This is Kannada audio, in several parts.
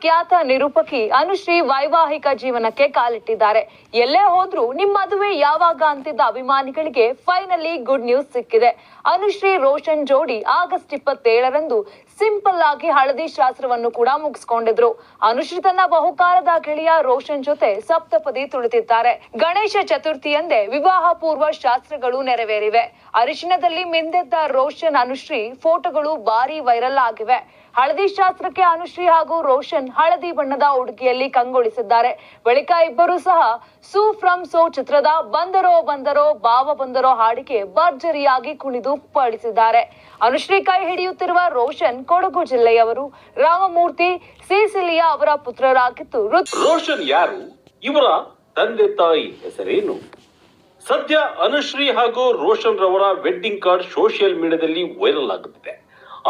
ಖ್ಯಾತ ನಿರೂಪಕಿ ಅನುಶ್ರೀ ವೈವಾಹಿಕ ಜೀವನಕ್ಕೆ ಕಾಲಿಟ್ಟಿದ್ದಾರೆ. ಎಲ್ಲೇ ಹೋದ್ರೂ ನಿಮ್ಮ ಮದುವೆ ಯಾವಾಗ ಅಂತಿದ್ದ ಅಭಿಮಾನಿಗಳಿಗೆ ಫೈನಲಿ ಗುಡ್ ನ್ಯೂಸ್ ಸಿಕ್ಕಿದೆ. ಅನುಶ್ರೀ ರೋಷನ್ ಜೋಡಿ ಆಗಸ್ಟ್ 27ರಂದು ಸಿಂಪಲ್ ಆಗಿ ಹಳದಿ ಶಾಸ್ತ್ರವನ್ನು ಕೂಡ ಮುಗಿಸ್ಕೊಂಡಿದ್ರು. ಅನುಶ್ರೀ ತನ್ನ ಬಹುಕಾಲದ ಗೆಳೆಯ ರೋಷನ್ ಜೊತೆ ಸಪ್ತಪದಿ ತುಳಿತಿದ್ದಾರೆ. ಗಣೇಶ ಚತುರ್ಥಿಯಂದೇ ವಿವಾಹ ಪೂರ್ವ ಶಾಸ್ತ್ರಗಳು ನೆರವೇರಿವೆ. ಅರಿಶಿನದಲ್ಲಿ ಮಿಂದೆದ್ದ ರೋಷನ್ ಅನುಶ್ರೀ ಫೋಟೋಗಳು ಭಾರಿ ವೈರಲ್ ಆಗಿವೆ. ಹಳದಿ ಶಾಸ್ತ್ರಕ್ಕೆ ಅನುಶ್ರೀ ಹಾಗೂ ರೋಷನ್ ಹಳದಿ ಬಣ್ಣದ ಉಡುಗೆಯಲ್ಲಿ ಕಂಗೊಳಿಸಿದ್ದಾರೆ. ಬಳಿಕ ಇಬ್ಬರು ಸಹ ಸೂ ಫ್ರಮ್ ಸೋ ಚಿತ್ರದ ಬಂದರೋ ಬಂದರೋ ಬಾವ ಬಂದರೋ ಹಾಡಿಗೆ ಭರ್ಜರಿಯಾಗಿ ಕುಣಿದು ಪಡಿಸಿದ್ದಾರೆ. ಅನುಶ್ರೀ ಕೈ ಹಿಡಿಯುತ್ತಿರುವ ರೋಷನ್ ಕೊಡಗು ಜಿಲ್ಲೆಯವರು. ರಾಮಮೂರ್ತಿ ಸಿಸಿಲಿಯಾ ಅವರ ಪುತ್ರರಾಗಿದ್ದು. ರೋಷನ್ ಯಾರು? ಇವರ ತಂದೆ ತಾಯಿ ಹೆಸರೇನು? ಸದ್ಯ ಅನುಶ್ರೀ ಹಾಗೂ ರೋಷನ್ ರವರ ವೆಡ್ಡಿಂಗ್ ಕಾರ್ಡ್ ಸೋಷಿಯಲ್ ಮೀಡಿಯಾದಲ್ಲಿ ವೈರಲ್ ಆಗುತ್ತಿದೆ.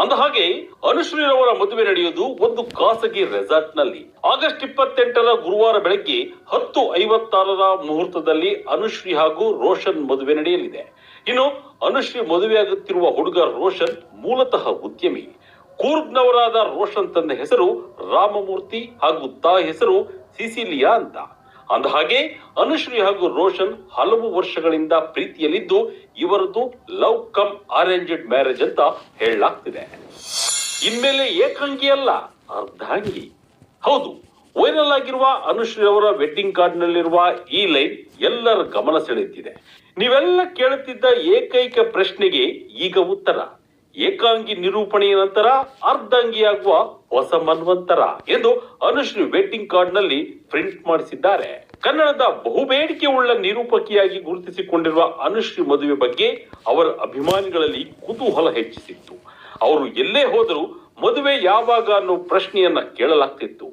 ಅಂದಹಾಗೆ ಅನುಶ್ರೀ ರವರ ಮದುವೆ ನಡೆಯುವುದು ಒಂದು ಖಾಸಗಿ ರೆಸಾರ್ಟ್ ನಲ್ಲಿ. ಆಗಸ್ಟ್ 28ರ ಗುರುವಾರ ಬೆಳಗ್ಗೆ 10:56 ಮುಹೂರ್ತದಲ್ಲಿ ಅನುಶ್ರೀ ಹಾಗೂ ರೋಷನ್ ಮದುವೆ ನಡೆಯಲಿದೆ. ಇನ್ನು ಅನುಶ್ರೀ ಮದುವೆಯಾಗುತ್ತಿರುವ ಹುಡುಗ ರೋಷನ್ ಮೂಲತಃ ಉದ್ಯಮಿ. ಕೂರ್ಗ್ನವರಾದ ರೋಷನ್ ತಂದೆ ಹೆಸರು ರಾಮಮೂರ್ತಿ ಹಾಗೂ ತಾಯಿ ಹೆಸರು ಸಿಸಿಲಿಯಾ ಅಂತ. ಅಂದಹಾಗೆ ಅನುಶ್ರೀ ಹಾಗೂ ರೋಷನ್ ಹಲವು ವರ್ಷಗಳಿಂದ ಪ್ರೀತಿಯಲ್ಲಿದ್ದು ಇವರದು ಲವ್ ಕಮ್ ಅರೇಂಜ್ಡ್ ಮ್ಯಾರೇಜ್ ಅಂತ ಹೇಳಲಾಗ್ತಿದೆ. ಇನ್ಮೇಲೆ ಏಕಾಂಗಿ ಅಲ್ಲ, ಅರ್ಧಾಂಗಿ. ಹೌದು, ವೈರಲ್ ಆಗಿರುವ ಅನುಶ್ರೀ ಅವರ ವೆಡ್ಡಿಂಗ್ ಕಾರ್ಡ್ ನಲ್ಲಿರುವ ಈ ಲೈನ್ ಎಲ್ಲರ ಗಮನ ಸೆಳೆಯುತ್ತಿದೆ. ನೀವೆಲ್ಲ ಕೇಳುತ್ತಿದ್ದ ಏಕೈಕ ಪ್ರಶ್ನೆಗೆ ಈಗ ಉತ್ತರ. ಏಕಾಂಗಿ ನಿರೂಪಣೆಯ ನಂತರ ಅರ್ಧಾಂಗಿಯಾಗುವ ಹೊಸ ಮನ್ವಂತರ ಎಂದು ಅನುಶ್ರೀ ವೆಡ್ಡಿಂಗ್ ಕಾರ್ಡ್ ನಲ್ಲಿ ಪ್ರಿಂಟ್ ಮಾಡಿಸಿದ್ದಾರೆ. ಕನ್ನಡದ ಬಹುಬೇಡಿಕೆ ಉಳ್ಳ ನಿರೂಪಕಿಯಾಗಿ ಗುರುತಿಸಿಕೊಂಡಿರುವ ಅನುಶ್ರೀ ಮದುವೆ ಬಗ್ಗೆ ಅವರ ಅಭಿಮಾನಿಗಳಲ್ಲಿ ಕುತೂಹಲ ಹೆಚ್ಚಿಸಿತ್ತು. ಅವರು ಎಲ್ಲೇ ಹೋದರೂ ಮದುವೆ ಯಾವಾಗ ಅನ್ನೋ ಪ್ರಶ್ನೆಯನ್ನ ಕೇಳಲಾಗ್ತಿತ್ತು.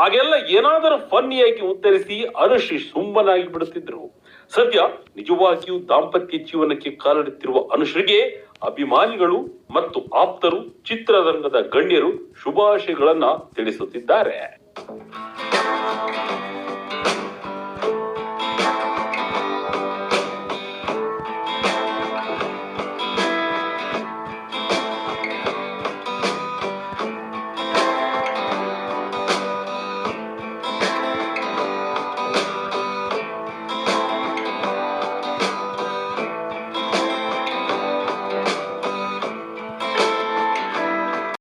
ಆಗೆಲ್ಲ ಏನಾದರೂ ಫನ್ನಿಯಾಗಿ ಉತ್ತರಿಸಿ ಅನುಶ್ರೀ ಸುಮ್ಮನಾಗಿ ಬಿಡುತ್ತಿದ್ರು. ಸದ್ಯ ನಿಜವಾಗಿಯೂ ದಾಂಪತ್ಯ ಜೀವನಕ್ಕೆ ಕಾಲಿಡುತ್ತಿರುವ ಅನುಶ್ರೀಗೆ ಅಭಿಮಾನಿಗಳು ಮತ್ತು ಆಪ್ತರು, ಚಿತ್ರರಂಗದ ಗಣ್ಯರು ಶುಭಾಶಯಗಳನ್ನ ತಿಳಿಸುತ್ತಿದ್ದಾರೆ.